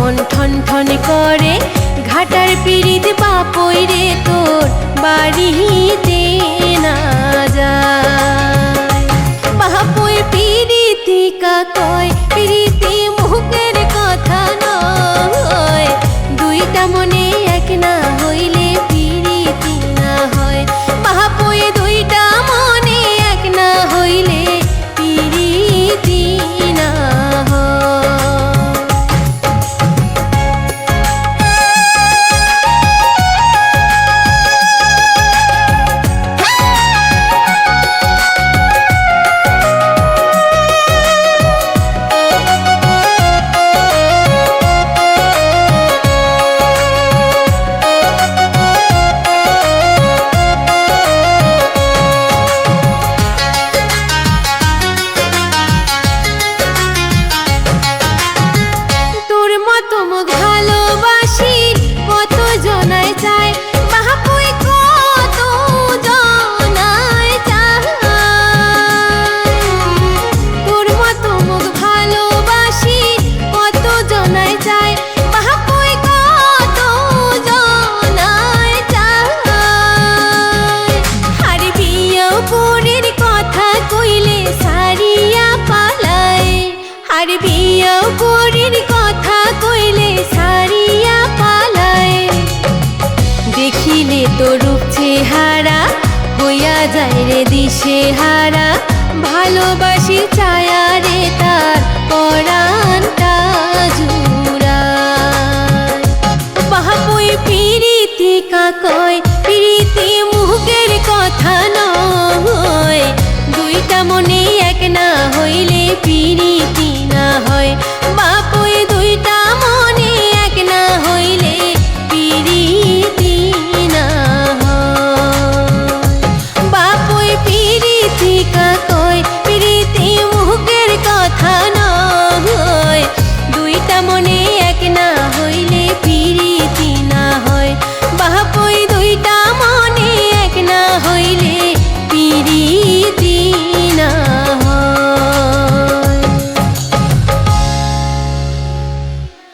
মন ঠন ঠন করে ঘাটার পিরিত বাপই রে তোর বাড়িতে না যায়। বাপই পিরিতি কাকয় পিরিতি মুখের কথা নয়, দুইটা মনে এক না হইলে পিরিতি না হয়। বাপই দুইটা মনে এক না হইলে পিরিতি না হয়। আর বিয়াও পরের কথা কইলে সারিয়া পালায়, দেখিলে তো রূপ চেহারা হইয়া যায় রে দিশে হারা। ভালোবাসি ছায়া রে তার পরাণটা জুড়ায়। বাপই পিরিতি কাকয়